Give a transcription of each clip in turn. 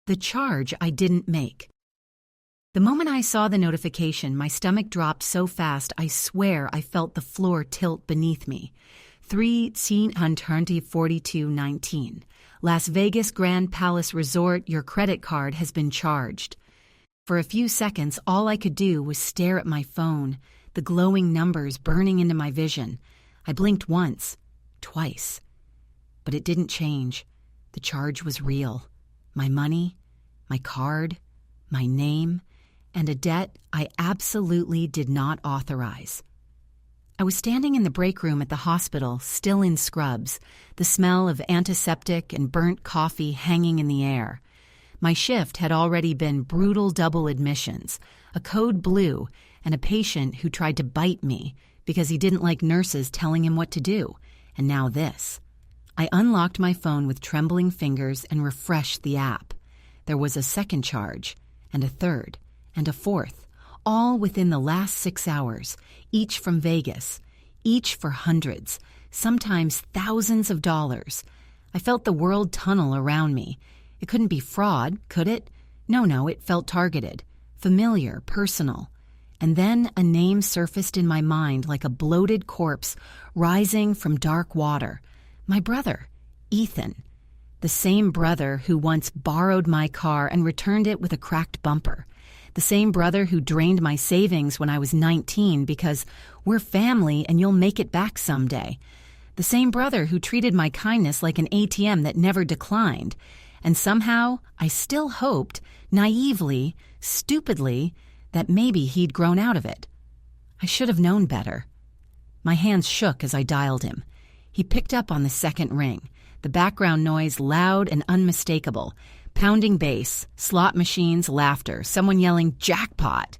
The charge I didn't make. The moment I saw the notification, my stomach dropped so fast I swear I felt the floor tilt beneath me. 3/42/19. Las Vegas Grand Palace Resort, your credit card has been charged. For a few seconds, all I could do was stare at my phone, the glowing numbers burning into my vision. I blinked once, twice. But it didn't change. The charge was real. My money, my card, my name, and a debt I absolutely did not authorize. I was standing in the break room at the hospital, still in scrubs, the smell of antiseptic and burnt coffee hanging in the air. My shift had already been brutal double admissions, a code blue, and a patient who tried to bite me because he didn't like nurses telling him what to do, and now this. I unlocked my phone with trembling fingers and refreshed the app. There was a second charge, and a third, and a fourth, all within the last 6 hours, each from Vegas, each for hundreds, sometimes thousands of dollars. I felt the world tunnel around me. It couldn't be fraud, could it? No, it felt targeted, familiar, personal. And then a name surfaced in my mind like a bloated corpse rising from dark water. My brother, Ethan. The same brother who once borrowed my car and returned it with a cracked bumper. The same brother who drained my savings when I was 19 because we're family and you'll make it back someday. The same brother who treated my kindness like an ATM that never declined. And somehow I still hoped, naively, stupidly, that maybe he'd grown out of it. I should have known better. My hands shook as I dialed him. He picked up on the second ring, the background noise loud and unmistakable. Pounding bass, slot machines, laughter, someone yelling, "Jackpot!"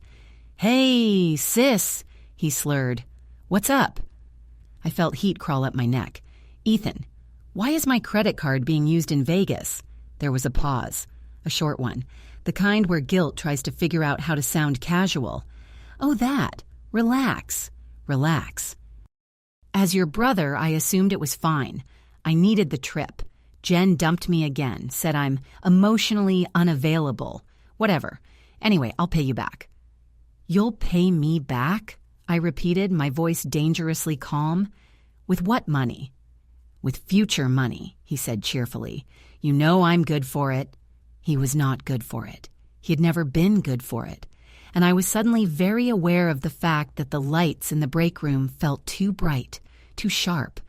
"Hey, sis," he slurred. "What's up?" I felt heat crawl up my neck. "Ethan, why is my credit card being used in Vegas?" There was a pause, a short one, the kind where guilt tries to figure out how to sound casual. "Oh, that. Relax. Relax." As your brother, I assumed it was fine. I needed the trip. Jen dumped me again, said I'm emotionally unavailable. Whatever. Anyway, I'll pay you back. "You'll pay me back?" I repeated, my voice dangerously calm. "With what money?" "With future money," he said cheerfully. "You know I'm good for it." He was not good for it. He had never been good for it. And I was suddenly very aware of the fact that the lights in the break room felt too bright, too sharp.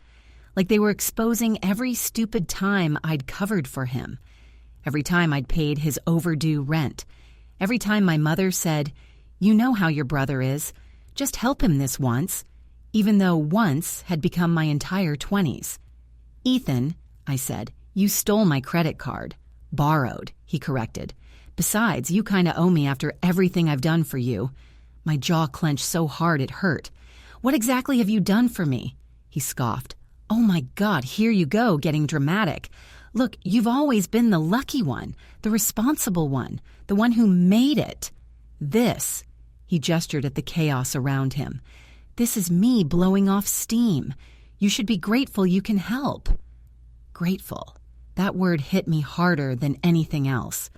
Like they were exposing every stupid time I'd covered for him. Every time I'd paid his overdue rent. Every time my mother said, "You know how your brother is. Just help him this once." Even though once had become my entire 20s. "Ethan," I said, "you stole my credit card." "Borrowed," he corrected. "Besides, you kinda owe me after everything I've done for you." My jaw clenched so hard it hurt. "What exactly have you done for me?" He scoffed. "Oh my God, here you go, getting dramatic. Look, you've always been the lucky one, the responsible one, the one who made it. This," he gestured at the chaos around him, "this is me blowing off steam. You should be grateful you can help." Grateful. That word hit me harder than anything else.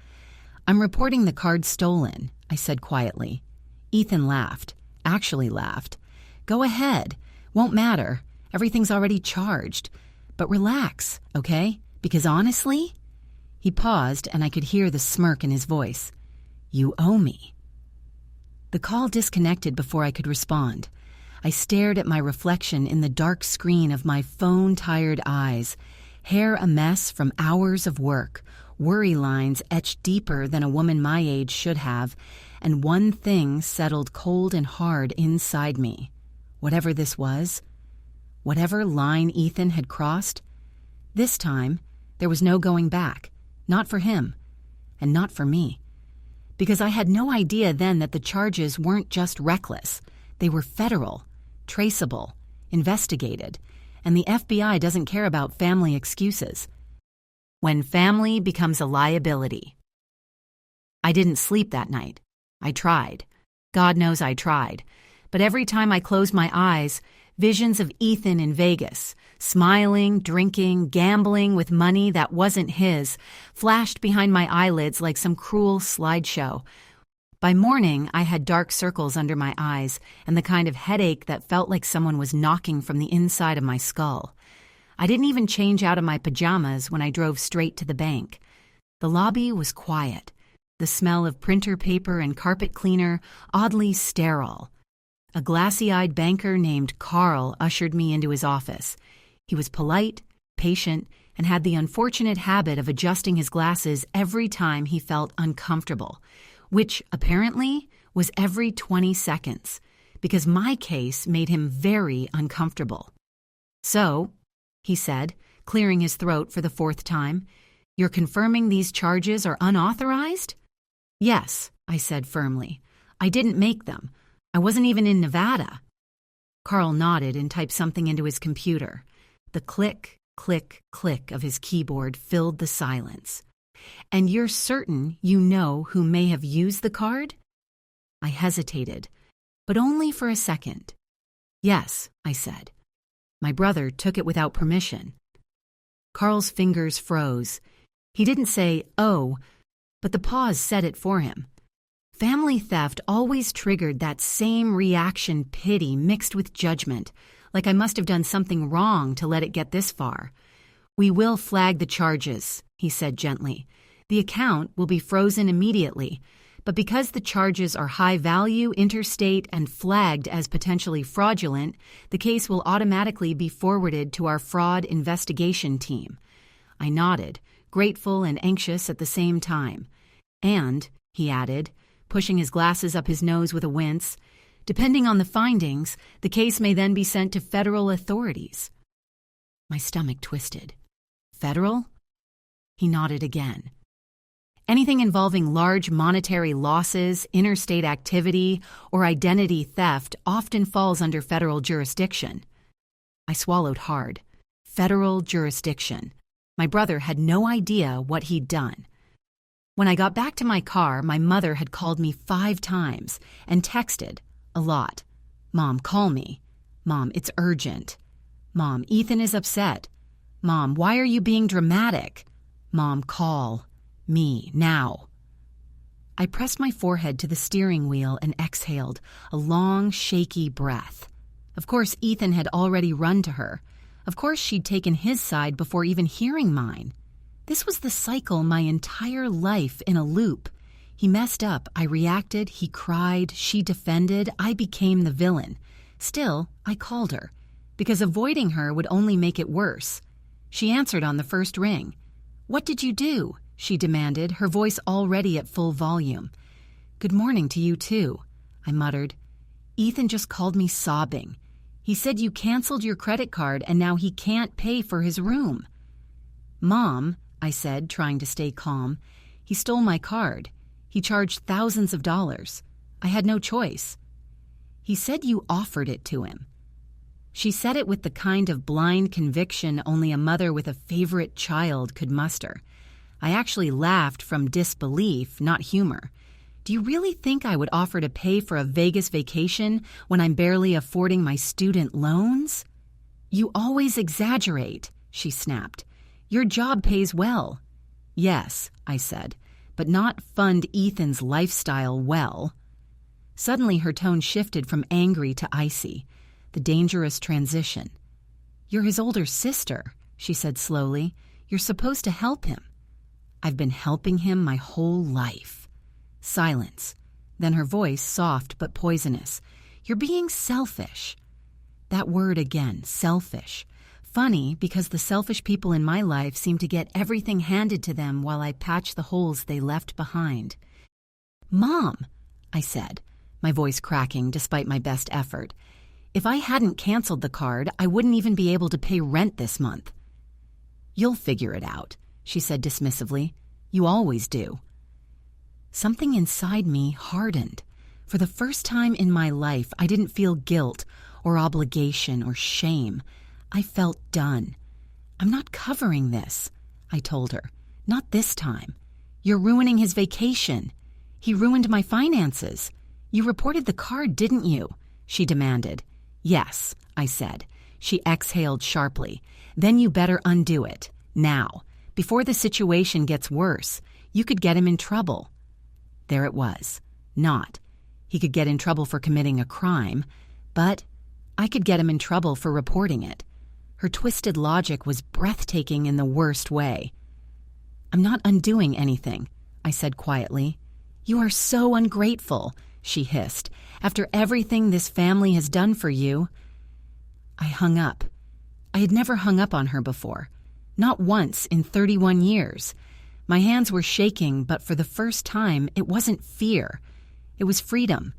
"I'm reporting the card stolen," I said quietly. Ethan laughed, actually laughed. "Go ahead. Won't matter. Everything's already charged. But relax, okay? Because honestly..." He paused, and I could hear the smirk in his voice. "You owe me." The call disconnected before I could respond. I stared at my reflection in the dark screen of my phone-tired eyes, hair a mess from hours of work, worry lines etched deeper than a woman my age should have, and one thing settled cold and hard inside me. Whatever this was, whatever line Ethan had crossed, this time there was no going back, not for him, and not for me. Because I had no idea then that the charges weren't just reckless, they were federal, traceable, investigated, and the FBI doesn't care about family excuses. When family becomes a liability. I didn't sleep that night. I tried. God knows I tried. But every time I closed my eyes, visions of Ethan in Vegas, smiling, drinking, gambling with money that wasn't his, flashed behind my eyelids like some cruel slideshow. By morning, I had dark circles under my eyes and the kind of headache that felt like someone was knocking from the inside of my skull. I didn't even change out of my pajamas when I drove straight to the bank. The lobby was quiet, the smell of printer paper and carpet cleaner oddly sterile. A glassy-eyed banker named Carl ushered me into his office. He was polite, patient, and had the unfortunate habit of adjusting his glasses every time he felt uncomfortable, which, apparently, was every 20 seconds, because my case made him very uncomfortable. "So," he said, clearing his throat for the fourth time, "you're confirming these charges are unauthorized?" "Yes," I said firmly. "I didn't make them. I wasn't even in Nevada." Carl nodded and typed something into his computer. The click, click, click of his keyboard filled the silence. "And you're certain you know who may have used the card?" I hesitated, but only for a second. "Yes," I said. "My brother took it without permission." Carl's fingers froze. He didn't say, "Oh," but the pause said it for him. Family theft always triggered that same reaction, pity mixed with judgment, like I must have done something wrong to let it get this far. "We will flag the charges," he said gently. "The account will be frozen immediately, but because the charges are high value, interstate, and flagged as potentially fraudulent, the case will automatically be forwarded to our fraud investigation team." I nodded, grateful and anxious at the same time. "And," he added, pushing his glasses up his nose with a wince, "depending on the findings, the case may then be sent to federal authorities." My stomach twisted. "Federal?" He nodded again. "Anything involving large monetary losses, interstate activity, or identity theft often falls under federal jurisdiction." I swallowed hard. Federal jurisdiction. My brother had no idea what he'd done. When I got back to my car, my mother had called me 5 times and texted a lot. "Mom, call me." "Mom, it's urgent." "Mom, Ethan is upset." "Mom, why are you being dramatic?" "Mom, call me now." I pressed my forehead to the steering wheel and exhaled a long, shaky breath. Of course, Ethan had already run to her. Of course, she'd taken his side before even hearing mine. This was the cycle my entire life in a loop. He messed up, I reacted, he cried, she defended, I became the villain. Still, I called her, because avoiding her would only make it worse. She answered on the first ring. "What did you do?" she demanded, her voice already at full volume. "Good morning to you too," I muttered. "Ethan just called me sobbing. He said you canceled your credit card and now he can't pay for his room." "Mom," I said, trying to stay calm, "he stole my card. He charged thousands of dollars. I had no choice." "He said you offered it to him." She said it with the kind of blind conviction only a mother with a favorite child could muster. I actually laughed from disbelief, not humor. "Do you really think I would offer to pay for a Vegas vacation when I'm barely affording my student loans?" "You always exaggerate," she snapped. "Your job pays well." "Yes," I said, "but not fund Ethan's lifestyle well." Suddenly her tone shifted from angry to icy, the dangerous transition. "You're his older sister," she said slowly. "You're supposed to help him." "I've been helping him my whole life." Silence. Then her voice, soft but poisonous. "You're being selfish." That word again, selfish. Funny, because the selfish people in my life seem to get everything handed to them while I patch the holes they left behind. "Mom," I said, my voice cracking despite my best effort, "if I hadn't canceled the card, I wouldn't even be able to pay rent this month." "You'll figure it out," she said dismissively. "You always do." Something inside me hardened. For the first time in my life, I didn't feel guilt or obligation or shame. I felt done. "I'm not covering this," I told her. "Not this time. You're ruining his vacation. He ruined my finances. You reported the card, didn't you?" she demanded. "Yes," I said. She exhaled sharply. Then you better undo it. Now. Before the situation gets worse. You could get him in trouble. There it was. Not. He could get in trouble for committing a crime, but I could get him in trouble for reporting it. Her twisted logic was breathtaking in the worst way. I'm not undoing anything, I said quietly. You are so ungrateful, she hissed. After everything this family has done for you. I hung up. I had never hung up on her before. Not once in 31 years. My hands were shaking, but for the first time, it wasn't fear. It was freedom.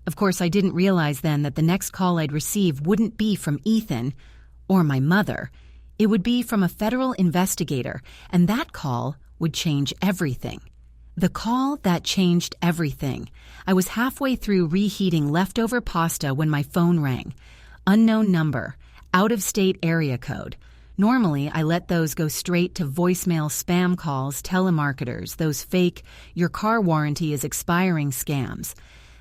Of course, I didn't realize then that the next call I'd receive wouldn't be from Ethan or my mother. It would be from a federal investigator, and that call would change everything. The call that changed everything. I was halfway through reheating leftover pasta when my phone rang. Unknown number, out-of-state area code. Normally, I let those go straight to voicemail spam calls, telemarketers, those fake, your car warranty is expiring scams.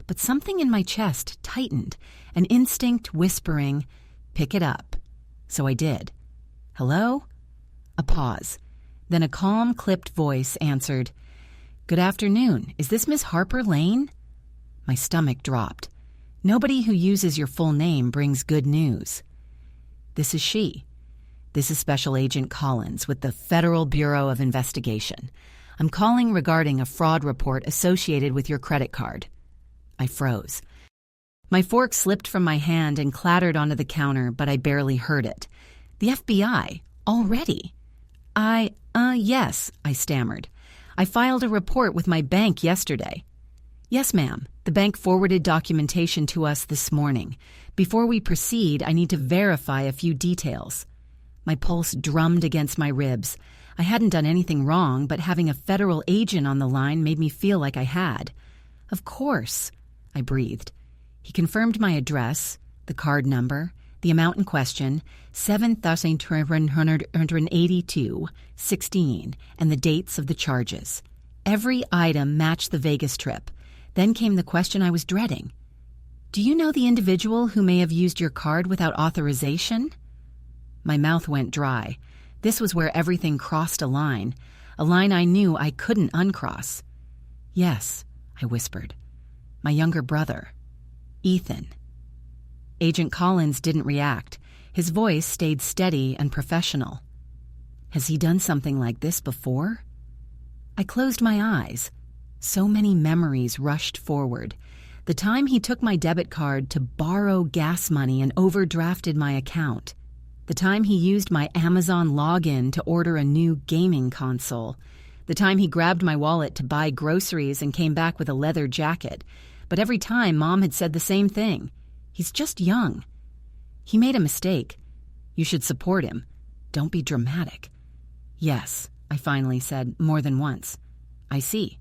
But something in my chest tightened, an instinct whispering, pick it up. So I did. Hello? A pause. Then a calm, clipped voice answered, Good afternoon. Is this Miss Harper Lane? My stomach dropped. Nobody who uses your full name brings good news. This is she. This is Special Agent Collins with the Federal Bureau of Investigation. I'm calling regarding a fraud report associated with your credit card. I froze. My fork slipped from my hand and clattered onto the counter, but I barely heard it. The FBI? Already? Yes, I stammered. I filed a report with my bank yesterday. Yes, ma'am. The bank forwarded documentation to us this morning. Before we proceed, I need to verify a few details. My pulse drummed against my ribs. I hadn't done anything wrong, but having a federal agent on the line made me feel like I had. Of course, I breathed. He confirmed my address, the card number, the amount in question, $7,282.16, and the dates of the charges. Every item matched the Vegas trip. Then came the question I was dreading. Do you know the individual who may have used your card without authorization? My mouth went dry. This was where everything crossed a line I knew I couldn't uncross. Yes, I whispered. My younger brother, Ethan. Agent Collins didn't react. His voice stayed steady and professional. Has he done something like this before? I closed my eyes. So many memories rushed forward. The time he took my debit card to borrow gas money and overdrafted my account. The time he used my Amazon login to order a new gaming console. The time he grabbed my wallet to buy groceries and came back with a leather jacket. But every time, Mom had said the same thing. He's just young. He made a mistake. You should support him. Don't be dramatic. Yes, I finally said, more than once. I see.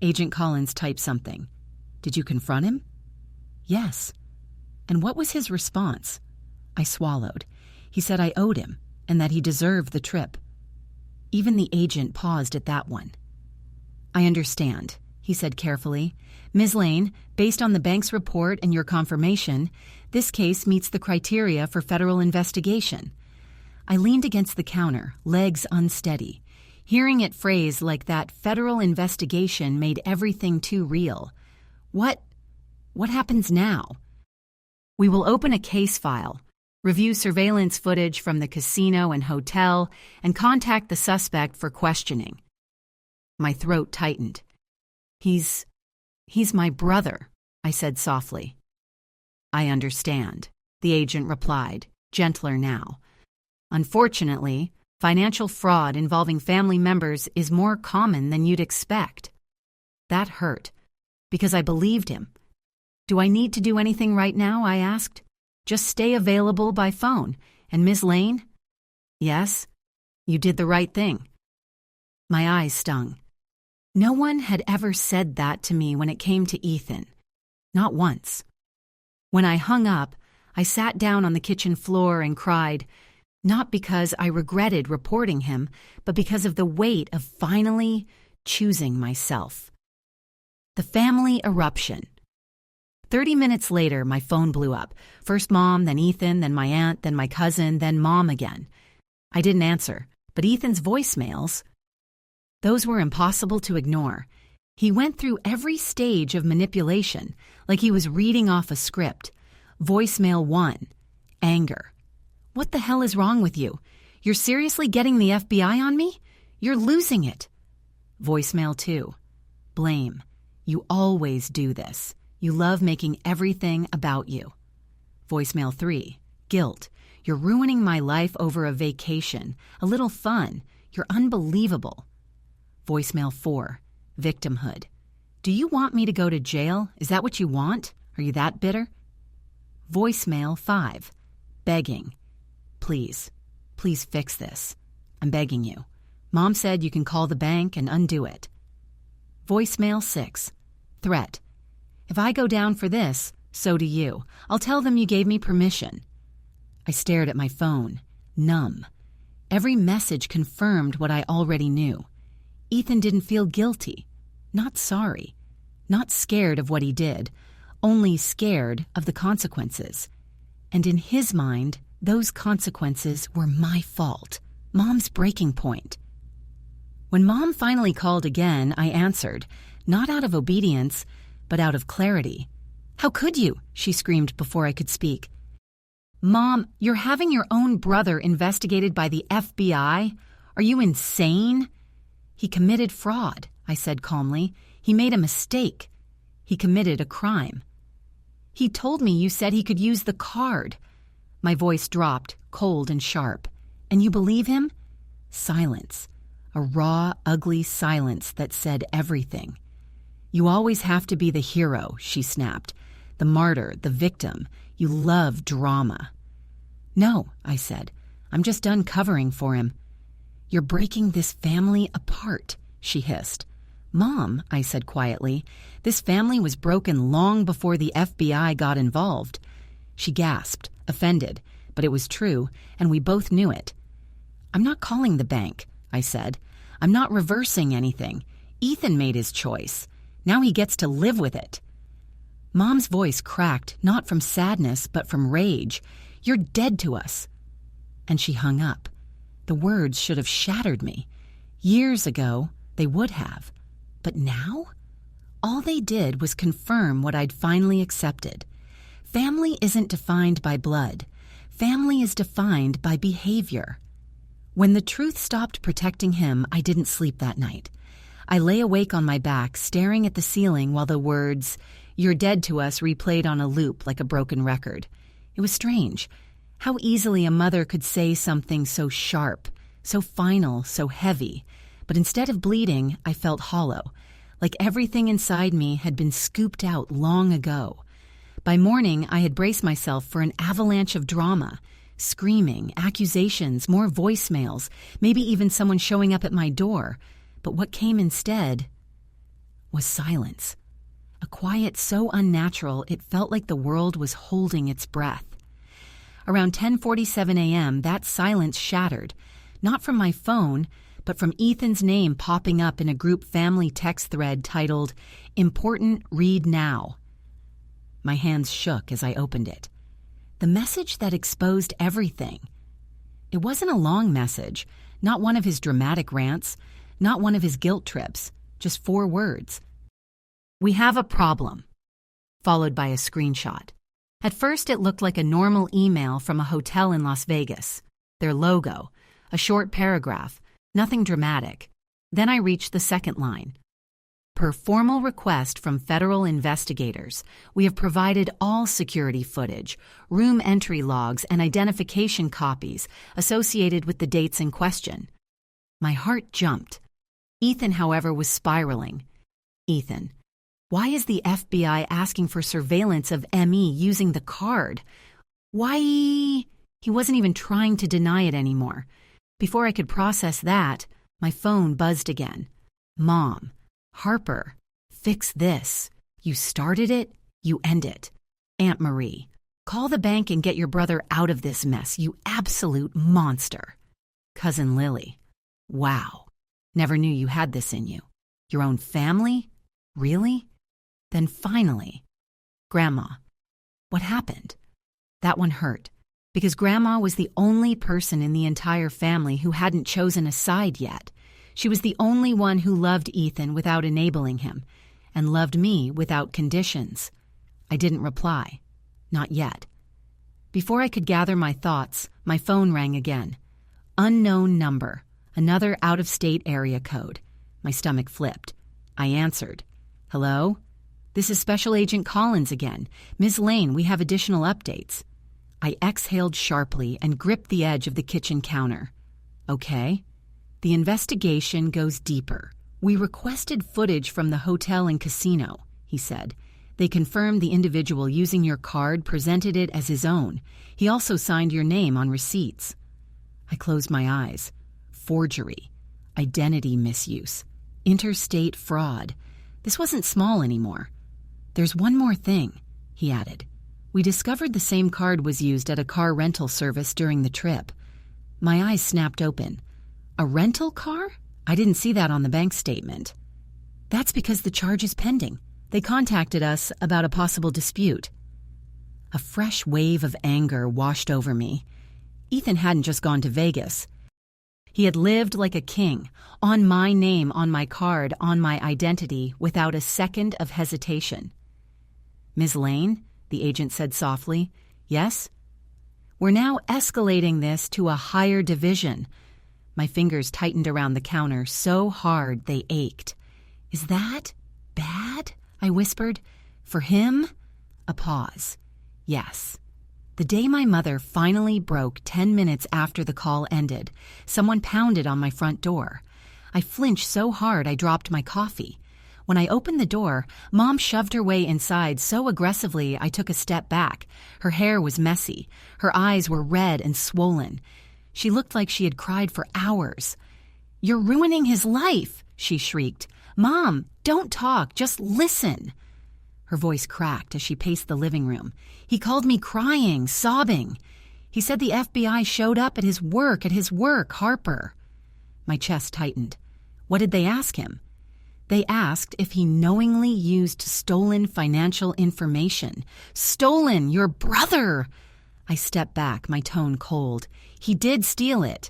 Agent Collins typed something. Did you confront him? Yes. And what was his response? I swallowed. He said I owed him and that he deserved the trip. Even the agent paused at that one. I understand, he said carefully. Ms. Lane, based on the bank's report and your confirmation, this case meets the criteria for federal investigation. I leaned against the counter, legs unsteady. Hearing it phrased like that federal investigation made everything too real. What happens now? We will open a case file, review surveillance footage from the casino and hotel, and contact the suspect for questioning. My throat tightened. He's my brother, I said softly. I understand, the agent replied, gentler now. Unfortunately, financial fraud involving family members is more common than you'd expect. That hurt, because I believed him. Do I need to do anything right now, I asked. Just stay available by phone. And Ms. Lane? Yes, you did the right thing. My eyes stung. No one had ever said that to me when it came to Ethan. Not once. When I hung up, I sat down on the kitchen floor and cried, not because I regretted reporting him, but because of the weight of finally choosing myself. The family eruption. 30 minutes later, my phone blew up. First Mom, then Ethan, then my aunt, then my cousin, then Mom again. I didn't answer, but Ethan's voicemails, those were impossible to ignore. He went through every stage of manipulation, like he was reading off a script. Voicemail 1, anger. What the hell is wrong with you? You're seriously getting the FBI on me? You're losing it. Voicemail 2, blame. You always do this. You love making everything about you. Voicemail 3, guilt. You're ruining my life over a vacation, a little fun. You're unbelievable. Voicemail 4, victimhood. Do you want me to go to jail? Is that what you want? Are you that bitter? Voicemail 5, begging. Please fix this. I'm begging you. Mom said you can call the bank and undo it. Voicemail 6, threat. If I go down for this, so do you. I'll tell them you gave me permission. I stared at my phone, numb. Every message confirmed what I already knew. Ethan didn't feel guilty, not sorry, not scared of what he did, only scared of the consequences. And in his mind, those consequences were my fault, Mom's breaking point. When Mom finally called again, I answered, not out of obedience, but out of clarity. How could you? She screamed before I could speak. Mom, you're having your own brother investigated by the FBI? Are you insane? He committed fraud, I said calmly. He made a mistake. He committed a crime. He told me you said he could use the card. My voice dropped, cold and sharp. And you believe him? Silence. A raw, ugly silence that said everything. You always have to be the hero, she snapped. The martyr, the victim. You love drama. No, I said. I'm just done covering for him. You're breaking this family apart, she hissed. Mom, I said quietly, this family was broken long before the FBI got involved. She gasped, offended, but it was true, and we both knew it. I'm not calling the bank, I said. I'm not reversing anything. Ethan made his choice. Now he gets to live with it. Mom's voice cracked, not from sadness, but from rage. You're dead to us. And she hung up. The words should have shattered me. Years ago, they would have. But now? All they did was confirm what I'd finally accepted. Family isn't defined by blood. Family is defined by behavior. When the truth stopped protecting him, I didn't sleep that night. I lay awake on my back, staring at the ceiling while the words, "You're dead to us," replayed on a loop like a broken record. It was strange. How easily a mother could say something so sharp, so final, so heavy. But instead of bleeding, I felt hollow, like everything inside me had been scooped out long ago. By morning, I had braced myself for an avalanche of drama. Screaming, accusations, more voicemails, maybe even someone showing up at my door. But what came instead was silence. A quiet so unnatural it felt like the world was holding its breath. Around 10:47 a.m., that silence shattered, not from my phone, but from Ethan's name popping up in a group family text thread titled, "Important, read now." My hands shook as I opened it. The message that exposed everything. It wasn't a long message, not one of his dramatic rants, not one of his guilt trips, just 4 words. "We have a problem," followed by a screenshot. At first, it looked like a normal email from a hotel in Las Vegas. Their logo, a short paragraph, nothing dramatic. Then I reached the second line. Per formal request from federal investigators, we have provided all security footage, room entry logs, and identification copies associated with the dates in question. My heart jumped. Ethan, however, was spiraling. Ethan. Why is the FBI asking for surveillance of ME using the card? Why? He wasn't even trying to deny it anymore. Before I could process that, my phone buzzed again. Mom. Harper. Fix this. You started it, you end it. Aunt Marie. Call the bank and get your brother out of this mess, you absolute monster. Cousin Lily. Wow. Never knew you had this in you. Your own family? Really? Then finally, Grandma. What happened? That one hurt, because Grandma was the only person in the entire family who hadn't chosen a side yet. She was the only one who loved Ethan without enabling him, and loved me without conditions. I didn't reply. Not yet. Before I could gather my thoughts, my phone rang again. Unknown number. Another out-of-state area code. My stomach flipped. I answered. Hello? This is Special Agent Collins again. Ms. Lane, we have additional updates. I exhaled sharply and gripped the edge of the kitchen counter. Okay. The investigation goes deeper. We requested footage from the hotel and casino, he said. They confirmed the individual using your card presented it as his own. He also signed your name on receipts. I closed my eyes. Forgery. Identity misuse. Interstate fraud. This wasn't small anymore. There's one more thing, he added. We discovered the same card was used at a car rental service during the trip. My eyes snapped open. A rental car? I didn't see that on the bank statement. That's because the charge is pending. They contacted us about a possible dispute. A fresh wave of anger washed over me. Ethan hadn't just gone to Vegas. He had lived like a king, on my name on my card, on my identity, without a second of hesitation. Ms. Lane, the agent said softly. Yes? We're now escalating this to a higher division. My fingers tightened around the counter so hard they ached. Is that bad? I whispered. For him? A pause. Yes. The day my mother finally broke 10 minutes after the call ended, someone pounded on my front door. I flinched so hard I dropped my coffee. When I opened the door, Mom shoved her way inside so aggressively I took a step back. Her hair was messy. Her eyes were red and swollen. She looked like she had cried for hours. You're ruining his life, she shrieked. Mom, don't talk, just listen. Her voice cracked as she paced the living room. He called me crying, sobbing. He said the FBI showed up at his work, Harper. My chest tightened. What did they ask him? They asked if he knowingly used stolen financial information. Stolen, your brother! I stepped back, my tone cold. He did steal it.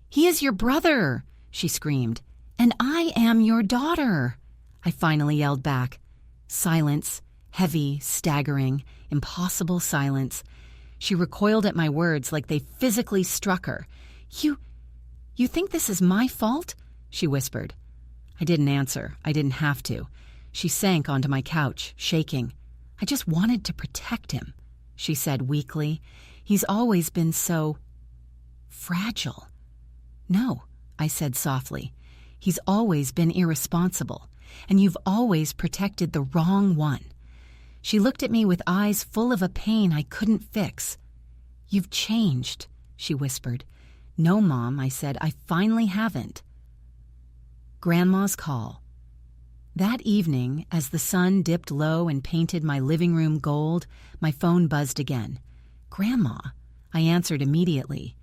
He is your brother, she screamed. And I am your daughter, I finally yelled back. Silence, heavy, staggering, impossible silence. She recoiled at my words like they physically struck her. You think this is my fault? She whispered. I didn't answer. I didn't have to. She sank onto my couch, shaking. I just wanted to protect him, she said weakly. He's always been so fragile. No, I said softly. He's always been irresponsible, and you've always protected the wrong one. She looked at me with eyes full of a pain I couldn't fix. You've changed, she whispered. No, Mom, I said. I finally haven't. Grandma's call. That evening, as the sun dipped low and painted my living room gold, my phone buzzed again. Grandma, I answered immediately.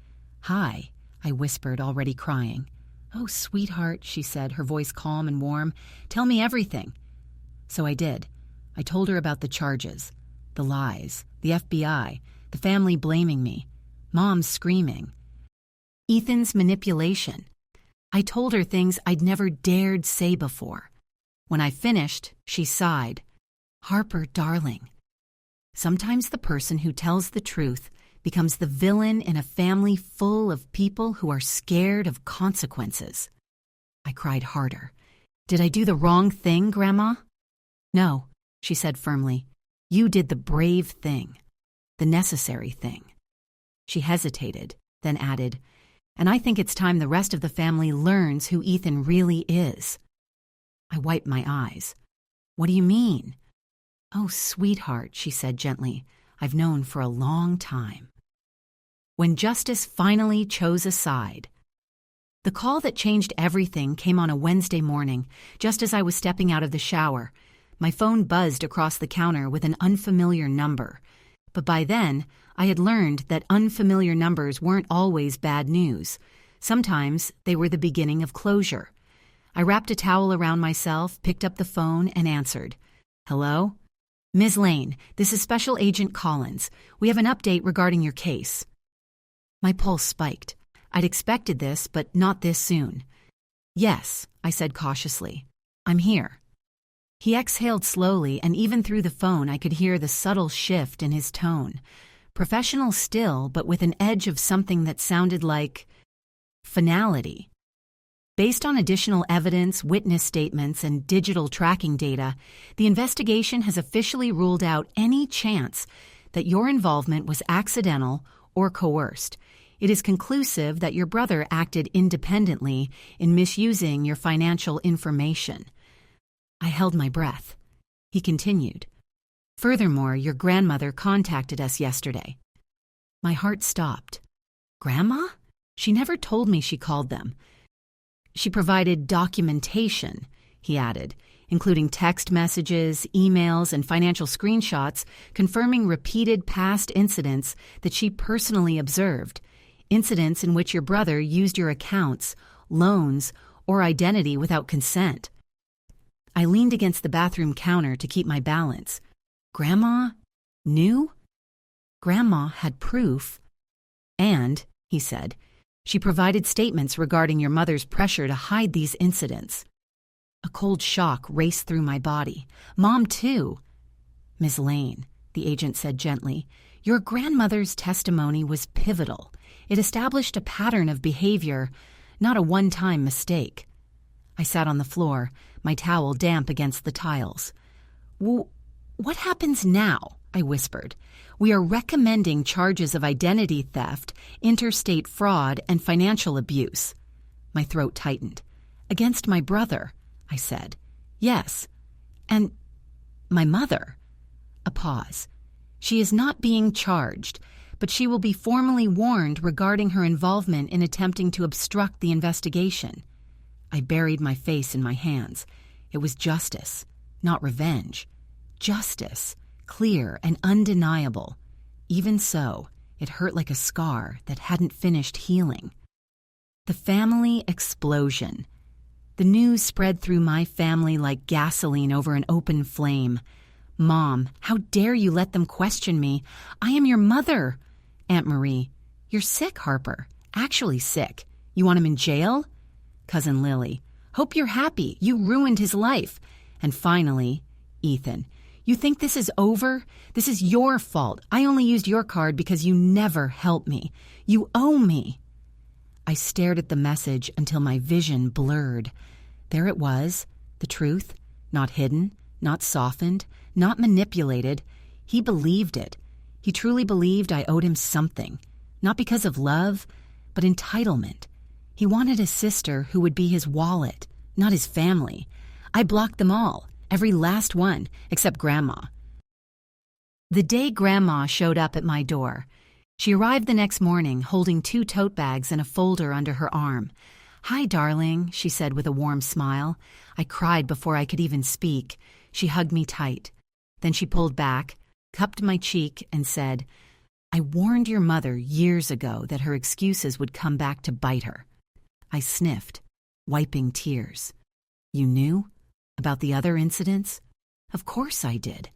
Hi, I whispered, already crying. Oh, sweetheart, she said, her voice calm and warm. Tell me everything. So I did. I told her about the charges, the lies, the FBI, the family blaming me, Mom screaming, Ethan's manipulation. I told her things I'd never dared say before. When I finished, she sighed. Harper, darling. Sometimes the person who tells the truth becomes the villain in a family full of people who are scared of consequences. I cried harder. Did I do the wrong thing, Grandma? No, she said firmly. You did the brave thing, the necessary thing. She hesitated, then added, and I think it's time the rest of the family learns who Ethan really is. I wiped my eyes. What do you mean? Oh, sweetheart, she said gently. I've known for a long time. When justice finally chose a side. The call that changed everything came on a Wednesday morning, just as I was stepping out of the shower. My phone buzzed across the counter with an unfamiliar number. But by then, I had learned that unfamiliar numbers weren't always bad news. Sometimes they were the beginning of closure. I wrapped a towel around myself, picked up the phone, and answered. Hello? Ms. Lane, this is Special Agent Collins. We have an update regarding your case. My pulse spiked. I'd expected this, but not this soon. Yes, I said cautiously. I'm here. He exhaled slowly, and even through the phone I could hear the subtle shift in his tone. Professional still, but with an edge of something that sounded like finality. Based on additional evidence, witness statements, and digital tracking data, the investigation has officially ruled out any chance that your involvement was accidental or coerced. It is conclusive that your brother acted independently in misusing your financial information. I held my breath. He continued. Furthermore, your grandmother contacted us yesterday. My heart stopped. Grandma? She never told me she called them. She provided documentation, he added, including text messages, emails, and financial screenshots confirming repeated past incidents that she personally observed, incidents in which your brother used your accounts, loans, or identity without consent. I leaned against the bathroom counter to keep my balance. Grandma knew? Grandma had proof. And, he said, she provided statements regarding your mother's pressure to hide these incidents. A cold shock raced through my body. Mom, too. Ms. Lane, the agent said gently, your grandmother's testimony was pivotal. It established a pattern of behavior, not a one-time mistake. I sat on the floor, my towel damp against the tiles. What happens now? I whispered. We are recommending charges of identity theft, interstate fraud, and financial abuse. My throat tightened. Against my brother, I said. Yes. And my mother. A pause. She is not being charged, but she will be formally warned regarding her involvement in attempting to obstruct the investigation. I buried my face in my hands. It was justice, not revenge. Justice, clear and undeniable. Even so, it hurt like a scar that hadn't finished healing. The family explosion. The news spread through my family like gasoline over an open flame. Mom, how dare you let them question me? I am your mother. Aunt Marie, you're sick, Harper. Actually sick. You want him in jail? Cousin Lily, hope you're happy. You ruined his life. And finally, Ethan, you think this is over? This is your fault. I only used your card because you never helped me. You owe me. I stared at the message until my vision blurred. There it was, the truth, not hidden, not softened, not manipulated. He believed it. He truly believed I owed him something, not because of love, but entitlement. He wanted a sister who would be his wallet, not his family. I blocked them all, every last one, except Grandma. The day Grandma showed up at my door, she arrived the next morning holding 2 tote bags and a folder under her arm. Hi, darling, she said with a warm smile. I cried before I could even speak. She hugged me tight. Then she pulled back, cupped my cheek, and said, I warned your mother years ago that her excuses would come back to bite her. I sniffed, wiping tears. You knew? About the other incidents? Of course I did.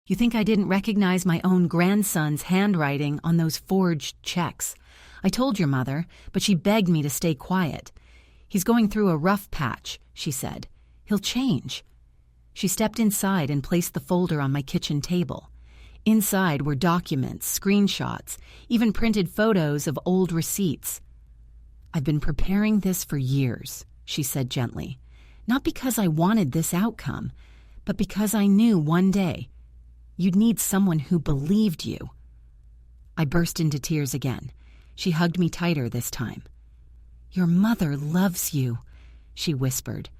You think I didn't recognize my own grandson's handwriting on those forged checks? I told your mother, but she begged me to stay quiet. He's going through a rough patch, she said. He'll change. She stepped inside and placed the folder on my kitchen table. Inside were documents, screenshots, even printed photos of old receipts. I've been preparing this for years, she said gently. Not because I wanted this outcome, but because I knew one day you'd need someone who believed you. I burst into tears again. She hugged me tighter this time. Your mother loves you, she whispered,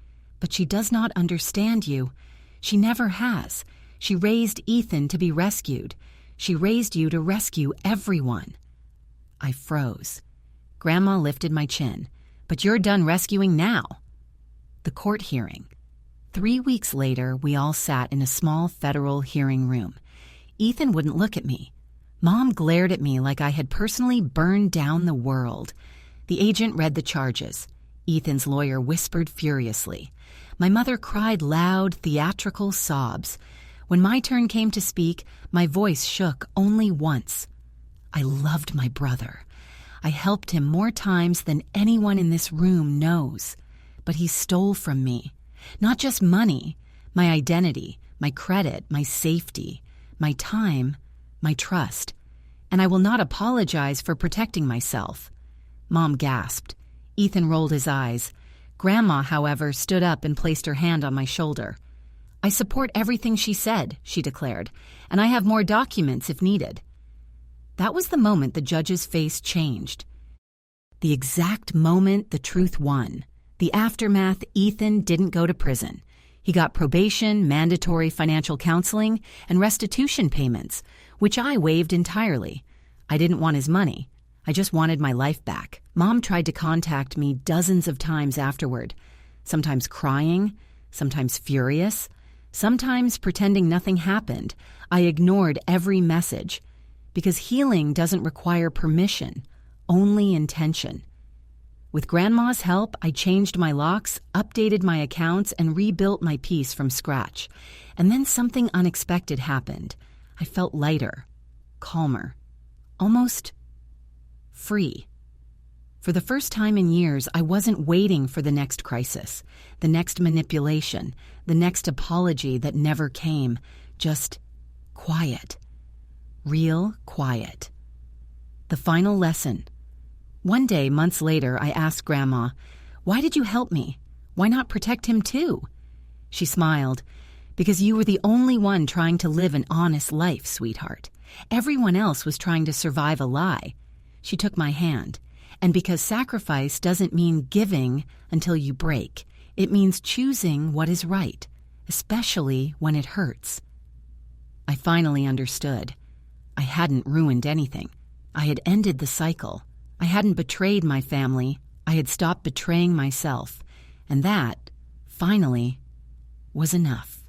but she does not understand you. She never has. She raised Ethan to be rescued. She raised you to rescue everyone. I froze. Grandma lifted my chin. But you're done rescuing now. The court hearing. 3 weeks later, we all sat in a small federal hearing room. Ethan wouldn't look at me. Mom glared at me like I had personally burned down the world. The agent read the charges. Ethan's lawyer whispered furiously. My mother cried loud, theatrical sobs. When my turn came to speak, my voice shook only once. I loved my brother. I helped him more times than anyone in this room knows. But he stole from me. Not just money, my identity, my credit, my safety, my time, my trust. And I will not apologize for protecting myself. Mom gasped. Ethan rolled his eyes. Grandma, however, stood up and placed her hand on my shoulder. I support everything she said, she declared, and I have more documents if needed. That was the moment the judge's face changed. The exact moment the truth won. The aftermath, Ethan didn't go to prison. He got probation, mandatory financial counseling, and restitution payments, which I waived entirely. I didn't want his money. I just wanted my life back. Mom tried to contact me dozens of times afterward, sometimes crying, sometimes furious, sometimes pretending nothing happened. I ignored every message, because healing doesn't require permission, only intention. With Grandma's help, I changed my locks, updated my accounts, and rebuilt my peace from scratch. And then something unexpected happened. I felt lighter, calmer, almost free. For the first time in years, I wasn't waiting for the next crisis, the next manipulation, the next apology that never came. Just quiet. Real quiet. The final lesson. One day, months later, I asked Grandma, "Why did you help me? Why not protect him too?" She smiled. "Because you were the only one trying to live an honest life, sweetheart. Everyone else was trying to survive a lie." She took my hand. "And because sacrifice doesn't mean giving until you break. It means choosing what is right, especially when it hurts." I finally understood. I hadn't ruined anything. I had ended the cycle. I hadn't betrayed my family. I had stopped betraying myself. And that, finally, was enough.